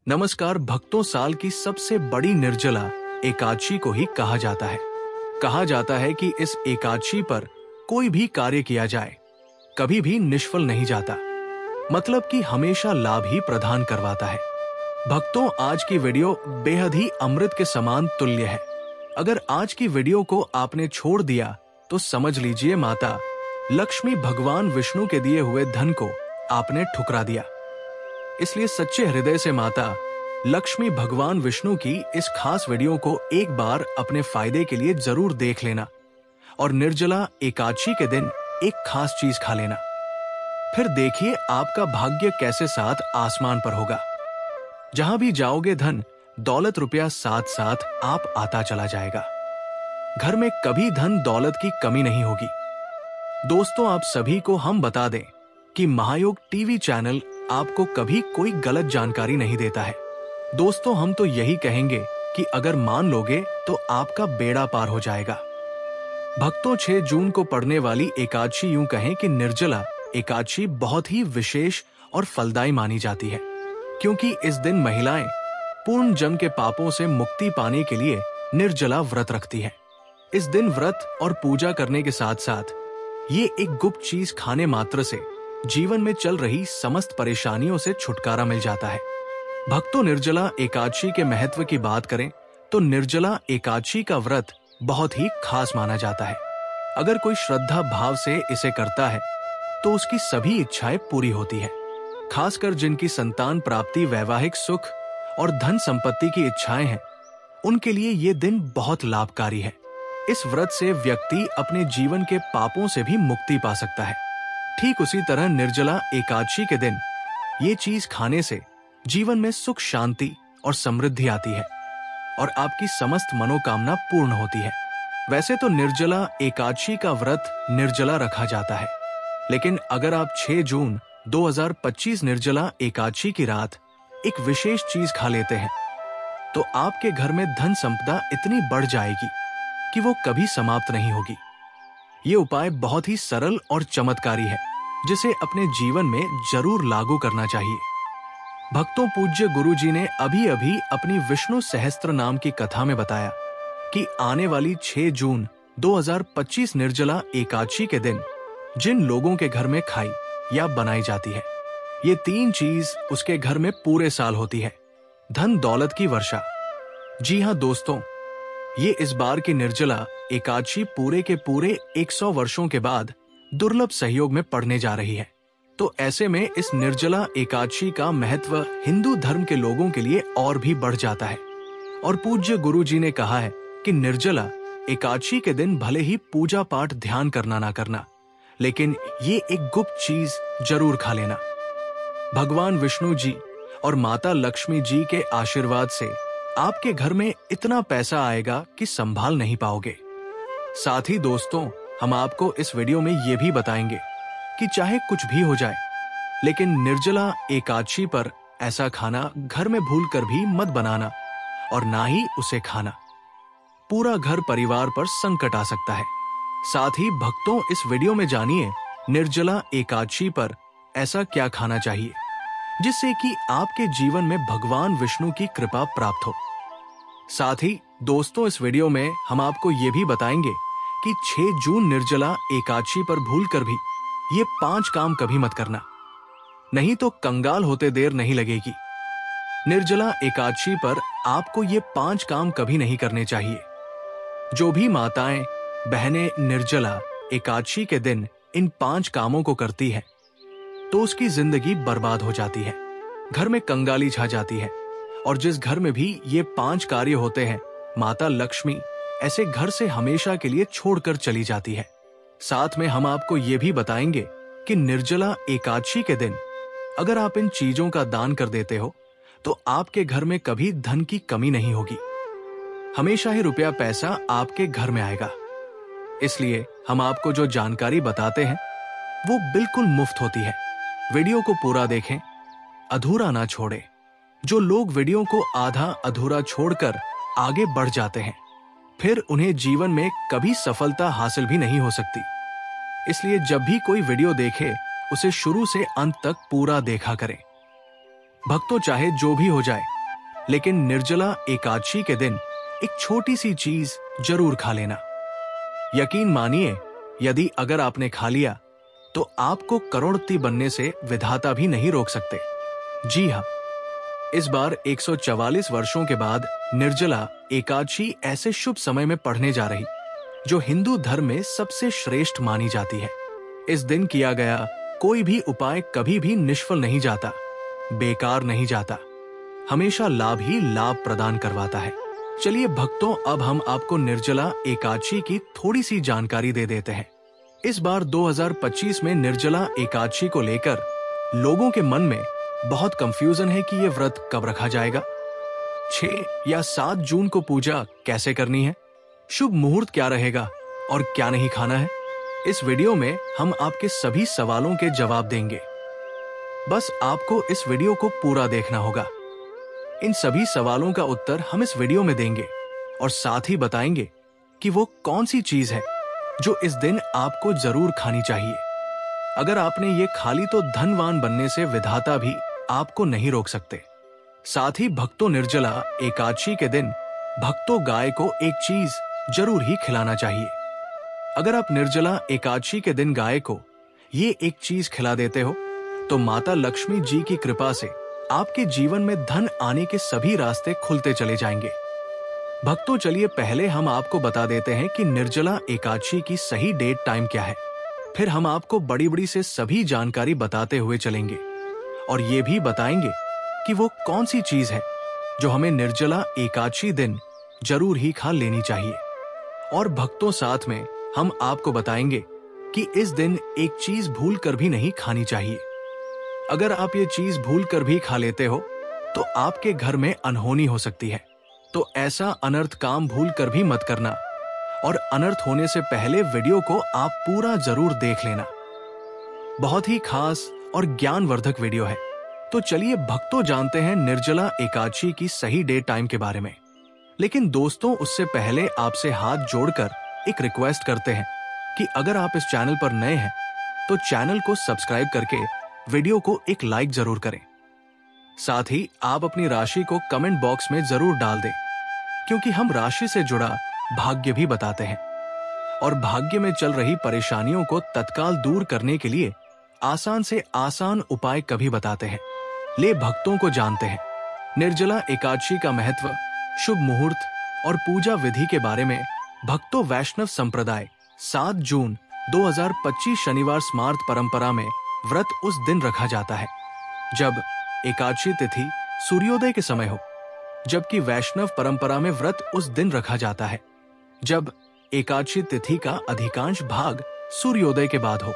नमस्कार भक्तों, साल की सबसे बड़ी निर्जला एकादशी को ही कहा जाता है। कहा जाता है कि इस एकादशी पर कोई भी कार्य किया जाए कभी भी निष्फल नहीं जाता, मतलब कि हमेशा लाभ ही प्रदान करवाता है। भक्तों, आज की वीडियो बेहद ही अमृत के समान तुल्य है। अगर आज की वीडियो को आपने छोड़ दिया तो समझ लीजिए माता लक्ष्मी भगवान विष्णु के दिए हुए धन को आपने ठुकरा दिया। इसलिए सच्चे हृदय से माता लक्ष्मी भगवान विष्णु की इस खास वीडियो को एक बार अपने फायदे के लिए जरूर देख लेना और निर्जला एकादशी के दिन एक खास चीज खा लेना। फिर देखिए आपका भाग्य कैसे साथ आसमान पर होगा। जहां भी जाओगे धन दौलत रुपया साथ साथ आप आता चला जाएगा। घर में कभी धन दौलत की कमी नहीं होगी। दोस्तों, आप सभी को हम बता दें कि महायोग टीवी चैनल आपको कभी कोई गलत जानकारी नहीं देता है। दोस्तों, हम तो यही कहेंगे कि अगर मान लोगे तो आपका बेड़ा पार हो जाएगा। भक्तों, 6 जून को पड़ने वाली एकादशी यूं कहें कि निर्जला एकादशी बहुत ही विशेष और फलदायी मानी जाती है, क्योंकि इस दिन महिलाएं पूर्ण जन्म के पापों से मुक्ति पाने के लिए निर्जला व्रत रखती है। इस दिन व्रत और पूजा करने के साथ साथ ये एक गुप्त चीज खाने मात्र से जीवन में चल रही समस्त परेशानियों से छुटकारा मिल जाता है। भक्तों, निर्जला एकादशी के महत्व की बात करें तो निर्जला एकादशी का व्रत बहुत ही खास माना जाता है। अगर कोई श्रद्धा भाव से इसे करता है तो उसकी सभी इच्छाएं पूरी होती है। खासकर जिनकी संतान प्राप्ति, वैवाहिक सुख और धन संपत्ति की इच्छाएं हैं, उनके लिए ये दिन बहुत लाभकारी है। इस व्रत से व्यक्ति अपने जीवन के पापों से भी मुक्ति पा सकता है। ठीक उसी तरह निर्जला एकादशी के दिन ये चीज खाने से जीवन में सुख, शांति और समृद्धि आती है और आपकी समस्त मनोकामना पूर्ण होती है। वैसे तो निर्जला एकादशी का व्रत निर्जला रखा जाता है, लेकिन अगर आप 6 जून 2025 निर्जला एकादशी की रात एक विशेष चीज खा लेते हैं तो आपके घर में धन संपदा इतनी बढ़ जाएगी कि वो कभी समाप्त नहीं होगी। ये उपाय बहुत ही सरल और चमत्कारी है, जिसे अपने जीवन में जरूर लागू करना चाहिए। भक्तों, पूज्य गुरु जी ने अभी अभी अपनी विष्णु सहस्त्र नाम की कथा में बताया कि आने वाली 6 जून 2025 निर्जला एकादशी के दिन जिन लोगों के घर में खाई या बनाई जाती है, ये 3 चीज उसके घर में पूरे साल होती है। धन दौलत की वर्षा। जी हाँ दोस्तों, ये इस बार की निर्जला एकादशी पूरे के पूरे 100 वर्षों के बाद दुर्लभ सहयोग में पड़ने जा रही है। तो ऐसे में इस निर्जला एकादशी का महत्व हिंदू धर्म के लोगों के लिए और भी बढ़ जाता है। और पूज्य गुरु जी ने कहा है कि निर्जला एकादशी के दिन भले ही पूजा पाठ ध्यान करना ना करना, लेकिन ये एक गुप्त चीज जरूर खा लेना। भगवान विष्णु जी और माता लक्ष्मी जी के आशीर्वाद से आपके घर में इतना पैसा आएगा कि संभाल नहीं पाओगे। साथ ही दोस्तों, हम आपको इस वीडियो में ये भी बताएंगे कि चाहे कुछ भी हो जाए, लेकिन निर्जला एकादशी पर ऐसा खाना घर में भूलकर भी मत बनाना और ना ही उसे खाना। पूरा घर परिवार पर संकट आ सकता है। साथ ही भक्तों, इस वीडियो में जानिए निर्जला एकादशी पर ऐसा क्या खाना चाहिए जिससे कि आपके जीवन में भगवान विष्णु की कृपा प्राप्त हो। साथ ही दोस्तों, इस वीडियो में हम आपको ये भी बताएंगे कि 6 जून निर्जला एकादशी पर भूलकर भी ये 5 काम कभी मत करना, नहीं तो कंगाल होते देर नहीं लगेगी। निर्जला एकादशी पर आपको ये 5 काम कभी नहीं करने चाहिए। जो भी माताएं बहनें निर्जला एकादशी के दिन इन 5 कामों को करती है तो उसकी जिंदगी बर्बाद हो जाती है, घर में कंगाली छा जाती है। और जिस घर में भी ये 5 कार्य होते हैं, माता लक्ष्मी ऐसे घर से हमेशा के लिए छोड़कर चली जाती है। साथ में हम आपको ये भी बताएंगे कि निर्जला एकादशी के दिन अगर आप इन चीजों का दान कर देते हो तो आपके घर में कभी धन की कमी नहीं होगी। हमेशा ही रुपया पैसा आपके घर में आएगा। इसलिए हम आपको जो जानकारी बताते हैं वो बिल्कुल मुफ्त होती है। वीडियो को पूरा देखें, अधूरा ना छोड़े। जो लोग वीडियो को आधा अधूरा छोड़कर आगे बढ़ जाते हैं, फिर उन्हें जीवन में कभी सफलता हासिल भी नहीं हो सकती। इसलिए जब भी कोई वीडियो देखे उसे शुरू से अंत तक पूरा देखा करें। भक्तों, चाहे जो भी हो जाए, लेकिन निर्जला एकादशी के दिन एक छोटी सी चीज जरूर खा लेना। यकीन मानिए, यदि अगर आपने खा लिया तो आपको करोड़पति बनने से विधाता भी नहीं रोक सकते। जी हाँ, इस बार 144 वर्षों के बाद निर्जला एकादशी ऐसे शुभ समय में पढ़ने जा रही जो हिंदू धर्म में सबसे श्रेष्ठ मानी जाती है। इस दिन किया गया कोई भी उपाय कभी भी निष्फल नहीं जाता, बेकार नहीं जाता, हमेशा लाभ ही लाभ प्रदान करवाता है। चलिए भक्तों, अब हम आपको निर्जला एकादशी की थोड़ी सी जानकारी दे देते हैं। इस बार 2025 में निर्जला एकादशी को लेकर लोगों के मन में बहुत कंफ्यूजन है कि ये व्रत कब रखा जाएगा, 6 या 7 जून को पूजा कैसे करनी है, शुभ मुहूर्त क्या रहेगा और क्या नहीं खाना है। इस वीडियो में हम आपके सभी सवालों के जवाब देंगे। बस आपको इस वीडियो को पूरा देखना होगा। इन सभी सवालों का उत्तर हम इस वीडियो में देंगे और साथ ही बताएंगे कि वो कौन सी चीज है जो इस दिन आपको जरूर खानी चाहिए। अगर आपने ये खा ली तो धनवान बनने से विधाता भी आपको नहीं रोक सकते। साथ ही भक्तों, निर्जला एकादशी के दिन भक्तों गाय को एक चीज जरूर ही खिलाना चाहिए। अगर आप निर्जला एकादशी के दिन गाय को ये एक चीज खिला देते हो तो माता लक्ष्मी जी की कृपा से आपके जीवन में धन आने के सभी रास्ते खुलते चले जाएंगे। भक्तों, चलिए पहले हम आपको बता देते हैं कि निर्जला एकादशी की सही डेट टाइम क्या है। फिर हम आपको बड़ी बड़ी से सभी जानकारी बताते हुए चलेंगे और ये भी बताएंगे कि वो कौन सी चीज है जो हमें निर्जला एकादशी दिन जरूर ही खा लेनी चाहिए। और भक्तों, साथ में हम आपको बताएंगे कि इस दिन एक चीज भूल कर भी नहीं खानी चाहिए। अगर आप ये चीज भूल कर भी खा लेते हो तो आपके घर में अनहोनी हो सकती है। तो ऐसा अनर्थ काम भूल कर भी मत करना और अनर्थ होने से पहले वीडियो को आप पूरा जरूर देख लेना। बहुत ही खास और ज्ञानवर्धक वीडियो है। तो चलिए भक्तों, जानते हैं निर्जला एकादशी की सही डेट टाइम के बारे में। लेकिन दोस्तों, उससे पहले आपसे हाथ जोड़कर एक रिक्वेस्ट करते हैं कि अगर आप इस चैनल पर नए हैं तो चैनल को सब्सक्राइब करके वीडियो को एक लाइक जरूर करें। साथ ही आप अपनी राशि को कमेंट बॉक्स में जरूर डाल दें, क्योंकि हम राशि से जुड़ा भाग्य भी बताते हैं और भाग्य में चल रही परेशानियों को तत्काल दूर करने के लिए आसान से आसान उपाय कभी बताते हैं। ले भक्तों को जानते हैं निर्जला एकादशी का महत्व, शुभ मुहूर्त और पूजा विधि के बारे में। भक्तों, वैष्णव संप्रदाय 7 जून 2025 शनिवार स्मार्त परंपरा में व्रत उस दिन रखा जाता है जब एकादशी तिथि सूर्योदय के समय हो, जबकि वैष्णव परंपरा में व्रत उस दिन रखा जाता है जब एकादशी तिथि का अधिकांश भाग सूर्योदय के बाद हो।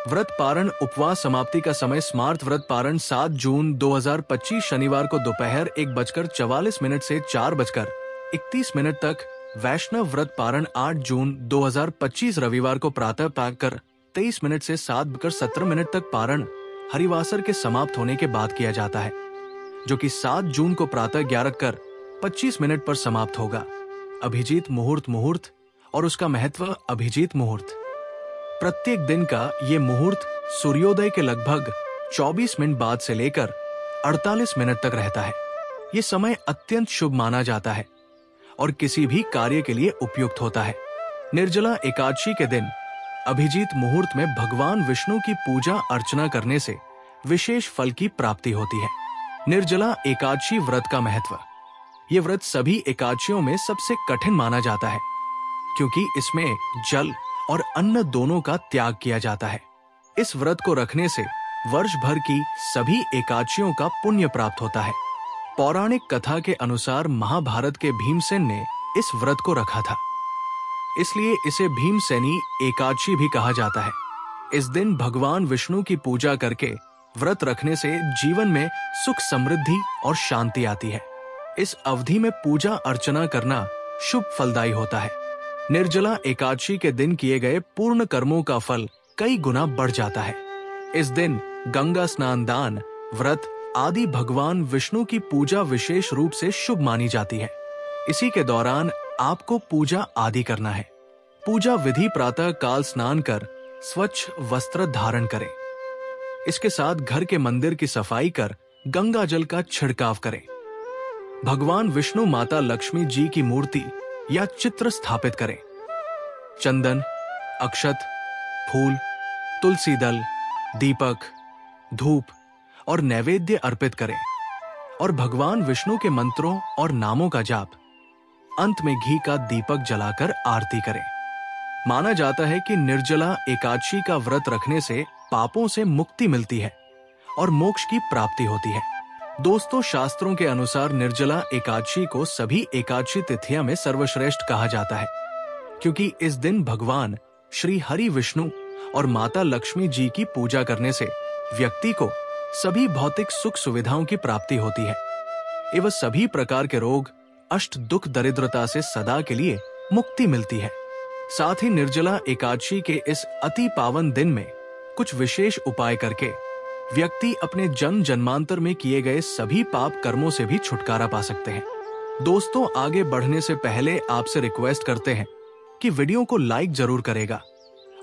व्रत पारण उपवास समाप्ति का समय स्मार्त व्रत पारण 7 जून 2025 शनिवार को दोपहर 1:44 से 4:31 तक। वैष्णव व्रत पारण 8 जून 2025 रविवार को प्रातः पाकर 23 से 7:17 तक पारण हरिवासर के समाप्त होने के बाद किया जाता है, जो कि 7 जून को प्रातः 11:25 पर समाप्त होगा। अभिजीत मुहूर्त और उसका महत्व। अभिजीत मुहूर्त प्रत्येक दिन का ये मुहूर्त सूर्योदय के लगभग 24 मिनट बाद से लेकर 48 मिनट तक रहता है। ये समय अत्यंत शुभ माना जाता है और किसी भी कार्य के लिए उपयुक्त होता है। निर्जला एकादशी के दिन अभिजीत मुहूर्त में भगवान विष्णु की पूजा अर्चना करने से विशेष फल की प्राप्ति होती है। निर्जला एकादशी व्रत का महत्व। ये व्रत सभी एकादशियों में सबसे कठिन माना जाता है, क्योंकि इसमें जल और अन्न दोनों का त्याग किया जाता है। इस व्रत को रखने से वर्ष भर की सभी एकादशियों का पुण्य प्राप्त होता है। पौराणिक कथा के अनुसार महाभारत के भीमसेन ने इस व्रत को रखा था, इसलिए इसे भीमसेनी एकादशी भी कहा जाता है। इस दिन भगवान विष्णु की पूजा करके व्रत रखने से जीवन में सुख, समृद्धि और शांति आती है। इस अवधि में पूजा अर्चना करना शुभ फलदायी होता है। निर्जला एकादशी के दिन किए गए पूर्ण कर्मों का फल कई गुना बढ़ जाता है। इस दिन गंगा स्नान, दान, व्रत आदि भगवान विष्णु की पूजा विशेष रूप से शुभ मानी जाती है। इसी के दौरान आपको पूजा आदि करना है। पूजा विधि प्रातः काल स्नान कर स्वच्छ वस्त्र धारण करें। इसके साथ घर के मंदिर की सफाई कर गंगा जल का छिड़काव करें। भगवान विष्णु माता लक्ष्मी जी की मूर्ति या चित्र स्थापित करें। चंदन, अक्षत, फूल, तुलसी दल, दीपक, धूप और नैवेद्य अर्पित करें और भगवान विष्णु के मंत्रों और नामों का जाप। अंत में घी का दीपक जलाकर आरती करें। माना जाता है कि निर्जला एकादशी का व्रत रखने से पापों से मुक्ति मिलती है और मोक्ष की प्राप्ति होती है। दोस्तों, शास्त्रों के अनुसार निर्जला एकादशी को सभी एकादशी तिथियों में सर्वश्रेष्ठ कहा जाता है, क्योंकि इस दिन भगवान श्री हरि विष्णु और माता लक्ष्मी जी की पूजा करने से व्यक्ति को सभी भौतिक सुख सुविधाओं की प्राप्ति होती है एवं सभी प्रकार के रोग, अष्ट दुख, दरिद्रता से सदा के लिए मुक्ति मिलती है। साथ ही निर्जला एकादशी के इस अति पावन दिन में कुछ विशेष उपाय करके व्यक्ति अपने जन्म जन्मांतर में किए गए सभी पाप कर्मों से भी छुटकारा पा सकते हैं। दोस्तों, आगे बढ़ने से पहले आपसे रिक्वेस्ट करते हैं कि वीडियो को लाइक जरूर करेगा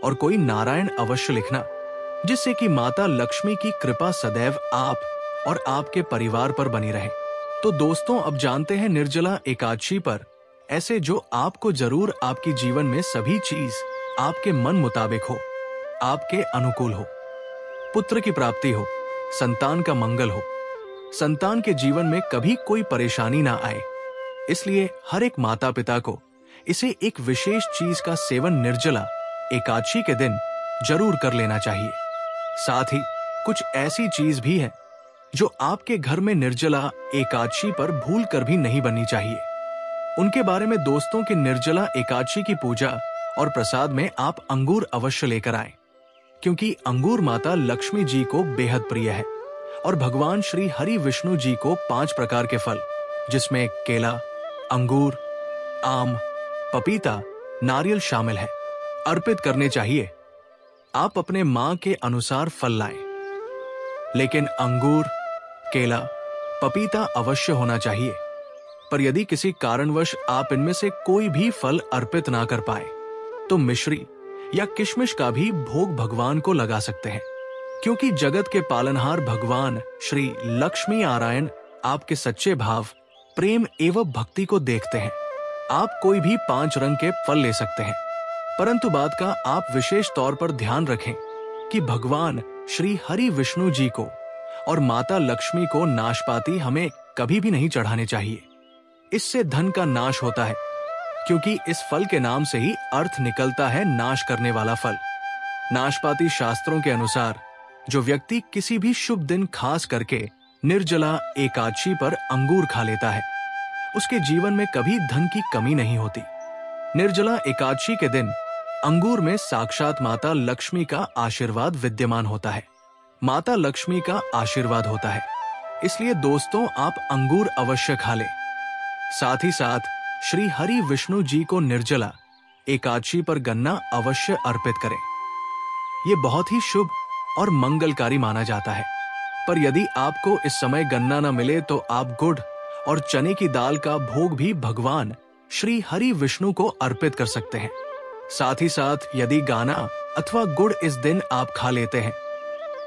और कोई नारायण अवश्य लिखना, जिससे कि माता लक्ष्मी की कृपा सदैव आप और आपके परिवार पर बनी रहे। तो दोस्तों, अब जानते हैं निर्जला एकादशी पर ऐसे जो आपको जरूर आपकी जीवन में सभी चीज आपके मन मुताबिक हो, आपके अनुकूल हो, पुत्र की प्राप्ति हो, संतान का मंगल हो, संतान के जीवन में कभी कोई परेशानी ना आए। इसलिए हर एक माता पिता को इसे एक विशेष चीज का सेवन निर्जला एकादशी के दिन जरूर कर लेना चाहिए। साथ ही कुछ ऐसी चीज भी है जो आपके घर में निर्जला एकादशी पर भूल कर भी नहीं बननी चाहिए। उनके बारे में दोस्तों की निर्जला एकादशी की पूजा और प्रसाद में आप अंगूर अवश्य लेकर आएं, क्योंकि अंगूर माता लक्ष्मी जी को बेहद प्रिय है और भगवान श्री हरि विष्णु जी को 5 प्रकार के फल, जिसमें केला, अंगूर, आम, पपीता, नारियल शामिल है, अर्पित करने चाहिए। आप अपने मां के अनुसार फल लाएं, लेकिन अंगूर, केला, पपीता अवश्य होना चाहिए। पर यदि किसी कारणवश आप इनमें से कोई भी फल अर्पित ना कर पाए तो मिश्री या किशमिश का भी भोग भगवान को लगा सकते हैं, क्योंकि जगत के पालनहार भगवान श्री लक्ष्मी नारायण आपके सच्चे भाव, प्रेम एवं भक्ति को देखते हैं। आप कोई भी 5 रंग के फल ले सकते हैं, परंतु बात का आप विशेष तौर पर ध्यान रखें कि भगवान श्री हरि विष्णु जी को और माता लक्ष्मी को नाशपाती हमें कभी भी नहीं चढ़ाने चाहिए। इससे धन का नाश होता है, क्योंकि इस फल के नाम से ही अर्थ निकलता है नाश करने वाला फल। नाशपाती शास्त्रों के अनुसार जो व्यक्ति किसी भी शुभ दिन खास करके निर्जला एकादशी पर अंगूर खा लेता है, उसके जीवन में कभी धन की कमी नहीं होती। निर्जला एकादशी के दिन अंगूर में साक्षात माता लक्ष्मी का आशीर्वाद विद्यमान होता है, माता लक्ष्मी का आशीर्वाद होता है। इसलिए दोस्तों, आप अंगूर अवश्य खा लें। साथ ही साथ श्री हरि विष्णु जी को निर्जला एकादशी पर गन्ना अवश्य अर्पित करें। ये बहुत ही शुभ और मंगलकारी माना जाता है। पर यदि आपको इस समय गन्ना न मिले तो आप गुड़ और चने की दाल का भोग भी भगवान श्री हरि विष्णु को अर्पित कर सकते हैं। साथ ही साथ यदि गाना अथवा गुड़ इस दिन आप खा लेते हैं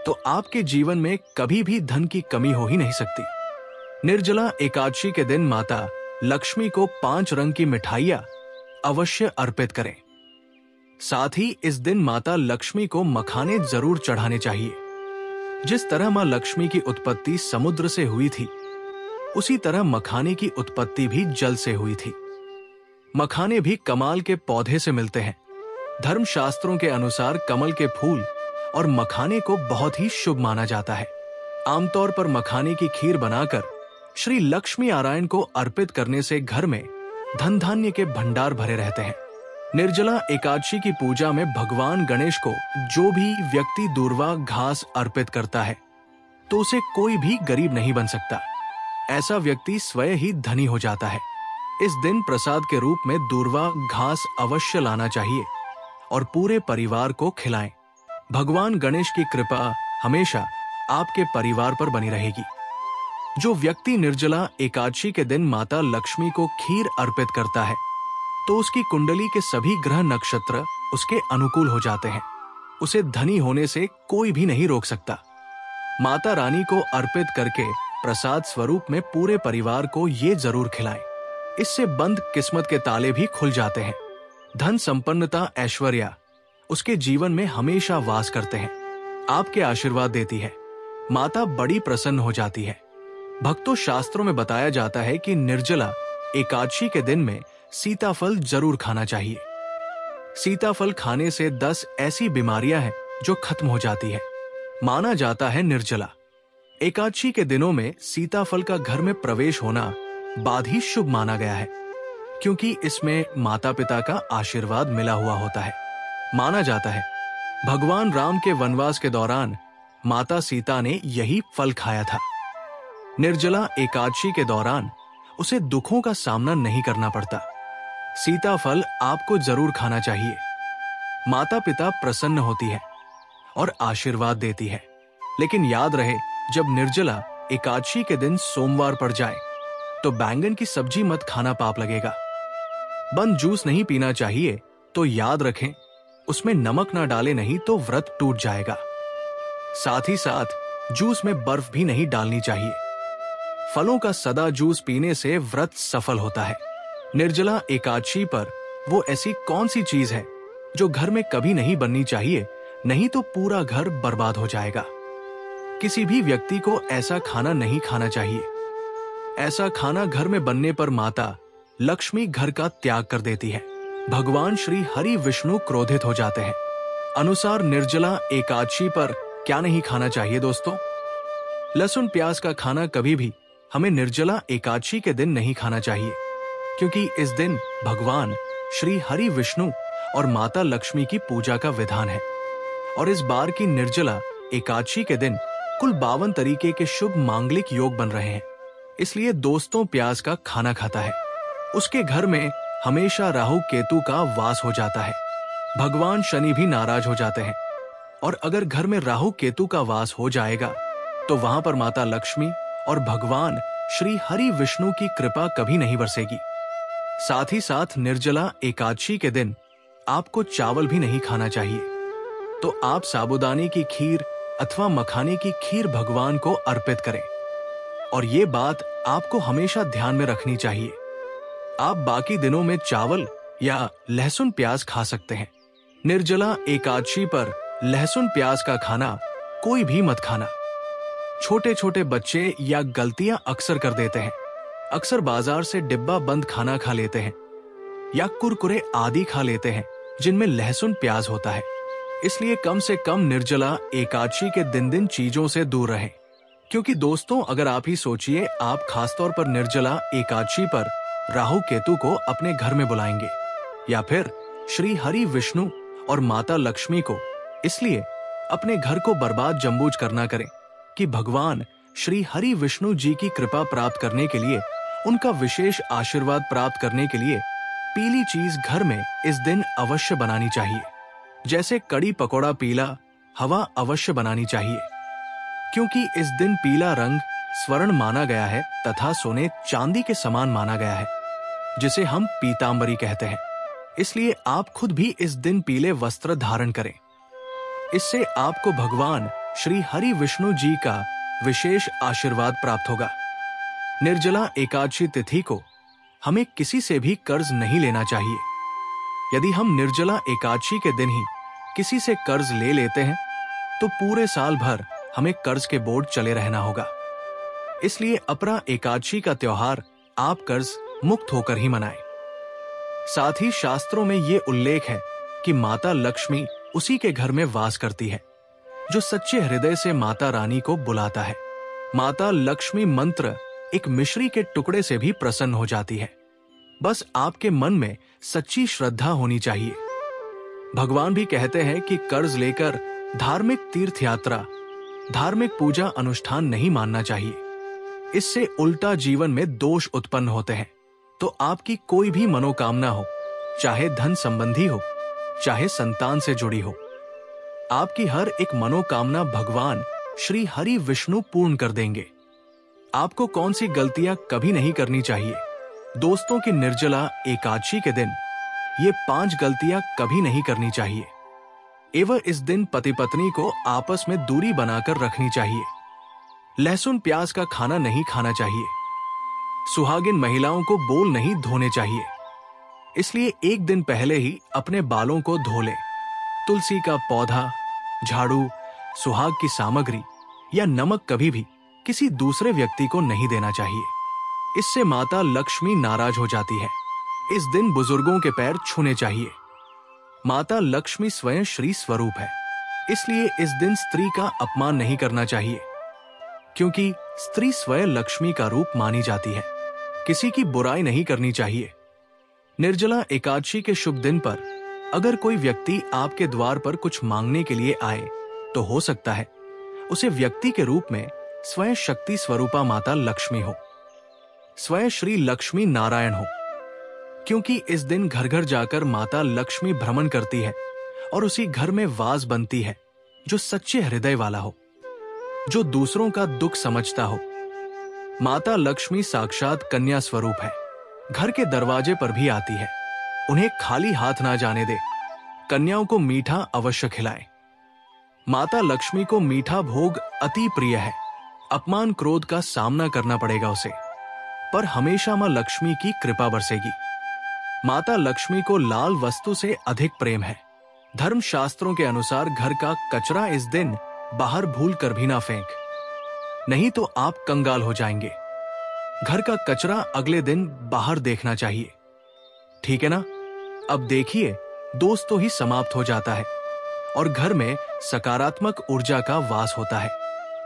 तो आपके जीवन में कभी भी धन की कमी हो ही नहीं सकती। निर्जला एकादशी के दिन माता लक्ष्मी को 5 रंग की मिठाइयां अवश्य अर्पित करें। साथ ही इस दिन माता लक्ष्मी को मखाने जरूर चढ़ाने चाहिए। जिस तरह मां लक्ष्मी की उत्पत्ति समुद्र से हुई थी, उसी तरह मखाने की उत्पत्ति भी जल से हुई थी। मखाने भी कमाल के पौधे से मिलते हैं। धर्मशास्त्रों के अनुसार कमल के फूल और मखाने को बहुत ही शुभ माना जाता है। आमतौर पर मखाने की खीर बनाकर श्री लक्ष्मी नारायण को अर्पित करने से घर में धन धान्य के भंडार भरे रहते हैं। निर्जला एकादशी की पूजा में भगवान गणेश को जो भी व्यक्ति दूर्वा घास अर्पित करता है तो उसे कोई भी गरीब नहीं बन सकता। ऐसा व्यक्ति स्वयं ही धनी हो जाता है। इस दिन प्रसाद के रूप में दूर्वा घास अवश्य लाना चाहिए और पूरे परिवार को खिलाएं। भगवान गणेश की कृपा हमेशा आपके परिवार पर बनी रहेगी। जो व्यक्ति निर्जला एकादशी के दिन माता लक्ष्मी को खीर अर्पित करता है तो उसकी कुंडली के सभी ग्रह नक्षत्र उसके अनुकूल हो जाते हैं। उसे धनी होने से कोई भी नहीं रोक सकता। माता रानी को अर्पित करके प्रसाद स्वरूप में पूरे परिवार को ये जरूर खिलाएं। इससे बंद किस्मत के ताले भी खुल जाते हैं। धन संपन्नता ऐश्वर्या उसके जीवन में हमेशा वास करते हैं। आपके आशीर्वाद देती है। माता बड़ी प्रसन्न हो जाती है। भक्तों, शास्त्रों में बताया जाता है कि निर्जला एकादशी के दिन में सीताफल जरूर खाना चाहिए। सीताफल खाने से 10 ऐसी बीमारियां हैं जो खत्म हो जाती है। माना जाता है निर्जला एकादशी के दिनों में सीताफल का घर में प्रवेश होना बाद ही शुभ माना गया है, क्योंकि इसमें माता पिता का आशीर्वाद मिला हुआ होता है। माना जाता है भगवान राम के वनवास के दौरान माता सीता ने यही फल खाया था। निर्जला एकादशी के दौरान उसे दुखों का सामना नहीं करना पड़ता। सीताफल आपको जरूर खाना चाहिए। माता पिता प्रसन्न होती है और आशीर्वाद देती है। लेकिन याद रहे, जब निर्जला एकादशी के दिन सोमवार पड़ जाए तो बैंगन की सब्जी मत खाना, पाप लगेगा। बंद जूस नहीं पीना चाहिए, तो याद रखें उसमें नमक ना डाले, नहीं तो व्रत टूट जाएगा। साथ ही साथ जूस में बर्फ भी नहीं डालनी चाहिए। फलों का सदा जूस पीने से व्रत सफल होता है। निर्जला एकादशी पर वो ऐसी कौन सी चीज है जो घर में कभी नहीं बननी चाहिए, नहीं तो पूरा घर बर्बाद हो जाएगा। किसी भी व्यक्ति को ऐसा खाना नहीं खाना चाहिए। ऐसा खाना घर में बनने पर माता लक्ष्मी घर का त्याग कर देती है। भगवान श्री हरि विष्णु क्रोधित हो जाते हैं। अनुसार निर्जला एकादशी पर क्या नहीं खाना चाहिए दोस्तों? लहसुन प्याज का खाना कभी भी हमें निर्जला एकादशी के दिन नहीं खाना चाहिए, क्योंकि इस दिन भगवान श्री हरि विष्णु और माता लक्ष्मी की पूजा का विधान है। और इस बार की निर्जला एकादशी के दिन कुल 52 तरीके के शुभ मांगलिक योग बन रहे हैं। इसलिए दोस्तों, प्याज का खाना खाता है उसके घर में हमेशा राहु केतु का वास हो जाता है। भगवान शनि भी नाराज हो जाते हैं। और अगर घर में राहु केतु का वास हो जाएगा तो वहां पर माता लक्ष्मी और भगवान श्री हरि विष्णु की कृपा कभी नहीं बरसेगी। साथ ही साथ निर्जला एकादशी के दिन आपको चावल भी नहीं खाना चाहिए। तो आप साबूदाने की खीर अथवा मखाने की खीर भगवान को अर्पित करें। और ये बात आपको हमेशा ध्यान में रखनी चाहिए। आप बाकी दिनों में चावल या लहसुन प्याज खा सकते हैं। निर्जला एकादशी पर लहसुन प्याज का खाना कोई भी मत खाना। छोटे छोटे बच्चे या गलतियां अक्सर कर देते हैं। अक्सर बाजार से डिब्बा बंद खाना खा लेते हैं या कुरकुरे आदि खा लेते हैं जिनमें लहसुन प्याज होता है। इसलिए कम से कम निर्जला एकादशी के दिन चीजों से दूर रहें। क्योंकि दोस्तों, अगर आप ही सोचिए, आप खासतौर पर निर्जला एकादशी पर राहु केतु को अपने घर में बुलाएंगे या फिर श्री हरि विष्णु और माता लक्ष्मी को इसलिए अपने घर को बर्बाद जम्बूज करना करें कि भगवान श्री हरि विष्णु जी की कृपा प्राप्त करने के लिए, उनका विशेष आशीर्वाद प्राप्त करने के लिए पीली चीज घर में इस दिन अवश्य बनानी चाहिए। जैसे कड़ी पकौड़ा पीला हवा अवश्य बनानी चाहिए, क्योंकि इस दिन पीला रंग स्वर्ण माना गया है तथा सोने चांदी के समान माना गया है, जिसे हम पीतांबरी कहते हैं। इसलिए आप खुद भी इस दिन पीले वस्त्र धारण करें। इससे आपको भगवान श्री हरि विष्णु जी का विशेष आशीर्वाद प्राप्त होगा। निर्जला एकादशी तिथि को हमें किसी से भी कर्ज नहीं लेना चाहिए। यदि हम निर्जला एकादशी के दिन ही किसी से कर्ज ले लेते हैं तो पूरे साल भर हमें कर्ज के बोझ चले रहना होगा। इसलिए अपरा एकादशी का त्योहार आप कर्ज मुक्त होकर ही मनाएं। साथ ही शास्त्रों में ये उल्लेख है कि माता लक्ष्मी उसी के घर में वास करती है जो सच्चे हृदय से माता रानी को बुलाता है। माता लक्ष्मी मंत्र एक मिश्री के टुकड़े से भी प्रसन्न हो जाती है। बस आपके मन में सच्ची श्रद्धा होनी चाहिए। भगवान भी कहते हैं कि कर्ज लेकर धार्मिक तीर्थ यात्रा, धार्मिक पूजा अनुष्ठान नहीं मानना चाहिए। इससे उल्टा जीवन में दोष उत्पन्न होते हैं। तो आपकी कोई भी मनोकामना हो, चाहे धन संबंधी हो, चाहे संतान से जुड़ी हो, आपकी हर एक मनोकामना भगवान श्री हरि विष्णु पूर्ण कर देंगे। आपको कौन सी गलतियां कभी नहीं करनी चाहिए? दोस्तों की निर्जला एकादशी के दिन ये 5 गलतियां कभी नहीं करनी चाहिए। एवं इस दिन पति पत्नी को आपस में दूरी बनाकर रखनी चाहिए। लहसुन प्याज का खाना नहीं खाना चाहिए। सुहागिन महिलाओं को बोल नहीं धोने चाहिए, इसलिए एक दिन पहले ही अपने बालों को धो ले। तुलसी का पौधा, झाड़ू, सुहाग की सामग्री या नमक कभी भी किसी दूसरे व्यक्ति को नहीं देना चाहिए। इससे माता लक्ष्मी नाराज हो जाती है। इस दिन बुजुर्गों के पैर छूने चाहिए। माता लक्ष्मी स्वयं श्री स्वरूप है, इसलिए इस दिन स्त्री का अपमान नहीं करना चाहिए, क्योंकि स्त्री स्वयं लक्ष्मी का रूप मानी जाती है। किसी की बुराई नहीं करनी चाहिए। निर्जला एकादशी के शुभ दिन पर अगर कोई व्यक्ति आपके द्वार पर कुछ मांगने के लिए आए तो हो सकता है उसे व्यक्ति के रूप में स्वयं शक्ति स्वरूपा माता लक्ष्मी हो, स्वयं श्री लक्ष्मी नारायण हो, क्योंकि इस दिन घर घर जाकर माता लक्ष्मी भ्रमण करती है और उसी घर में वास बनती है जो सच्चे हृदय वाला हो, जो दूसरों का दुख समझता हो। माता लक्ष्मी साक्षात कन्या स्वरूप है, घर के दरवाजे पर भी आती है। उन्हें खाली हाथ ना जाने दे। कन्याओं को मीठा अवश्य खिलाए। माता लक्ष्मी को मीठा भोग अति प्रिय है। अपमान क्रोध का सामना करना पड़ेगा उसे, पर हमेशा मां लक्ष्मी की कृपा बरसेगी। माता लक्ष्मी को लाल वस्तु से अधिक प्रेम है। धर्म शास्त्रों के अनुसार घर का कचरा इस दिन बाहर भूल कर भी ना फेंक, नहीं तो आप कंगाल हो जाएंगे। घर का कचरा अगले दिन बाहर देखना चाहिए, ठीक है ना? अब देखिए, दोष तो ही समाप्त हो जाता है और घर में सकारात्मक ऊर्जा का वास होता है।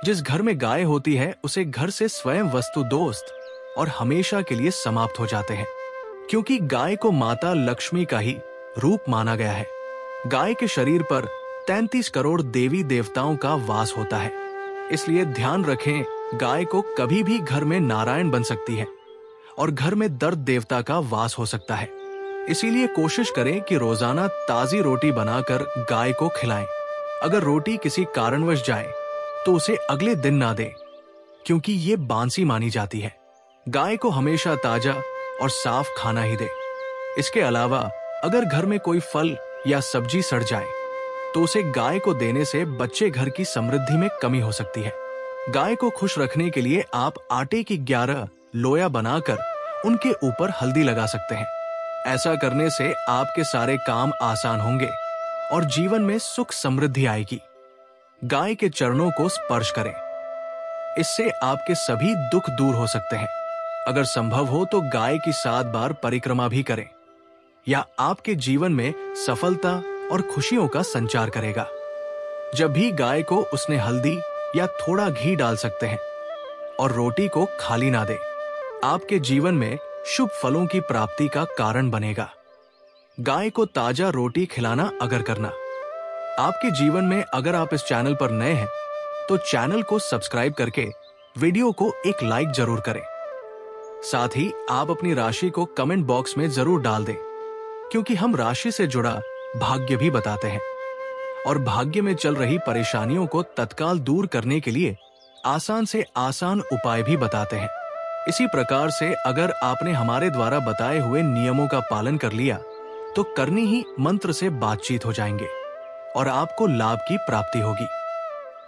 जिस घर में गाय होती है उसे घर से स्वयं वस्तु दोस्त और हमेशा के लिए समाप्त हो जाते हैं, क्योंकि गाय को माता लक्ष्मी का ही रूप माना गया है। गाय के शरीर पर 33 करोड़ देवी देवताओं का वास होता है, इसलिए ध्यान रखें, गाय को कभी भी घर में नारायण बन सकती है और घर में दर्द देवता का वास हो सकता है। इसीलिए कोशिश करें कि रोजाना ताजी रोटी बनाकर गाय को खिलाएं। अगर रोटी किसी कारणवश जाए तो उसे अगले दिन ना दें, क्योंकि ये बांसी मानी जाती है। गाय को हमेशा ताजा और साफ खाना ही दे। इसके अलावा अगर घर में कोई फल या सब्जी सड़ जाए तो उसे गाय को देने से बच्चे घर की समृद्धि में कमी हो सकती है। गाय को खुश रखने के लिए आप आटे की 11 लोया बनाकर उनके ऊपर हल्दी लगा सकते हैं। ऐसा करने से आपके सारे काम आसान होंगे और जीवन में सुख समृद्धि आएगी। गाय के चरणों को स्पर्श करें, इससे आपके सभी दुख दूर हो सकते हैं। अगर संभव हो तो गाय की 7 बार परिक्रमा भी करें, या आपके जीवन में सफलता और खुशियों का संचार करेगा। जब भी गाय को उसने हल्दी या थोड़ा घी डाल सकते हैं और रोटी को खाली ना दे। आपके जीवन में शुभ फलों की प्राप्ति का कारण बनेगा। गाय को ताजा रोटी खिलाना अगर करना। आपके जीवन में अगर आप इस चैनल पर नए हैं तो चैनल को सब्सक्राइब करके वीडियो को एक लाइक जरूर करें। साथ ही आप अपनी राशि को कमेंट बॉक्स में जरूर डाल दें, क्योंकि हम राशि से जुड़ा भाग्य भी बताते हैं और भाग्य में चल रही परेशानियों को तत्काल दूर करने के लिए आसान से आसान उपाय भी बताते हैं। इसी प्रकार से अगर आपने हमारे द्वारा बताए हुए नियमों का पालन कर लिया तो करनी ही मंत्र से बातचीत हो जाएंगे और आपको लाभ की प्राप्ति होगी।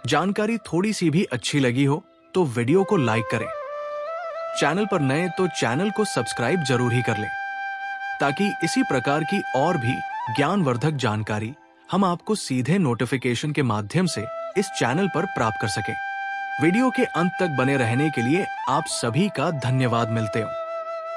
जानकारी थोड़ी सी भी अच्छी लगी हो तो वीडियो को लाइक करें। चैनल पर नए तो चैनल को सब्सक्राइब जरूर ही कर लें, ताकि इसी प्रकार की और भी ज्ञानवर्धक जानकारी हम आपको सीधे नोटिफिकेशन के माध्यम से इस चैनल पर प्राप्त कर सकें। वीडियो के अंत तक बने रहने के लिए आप सभी का धन्यवाद। मिलते हो।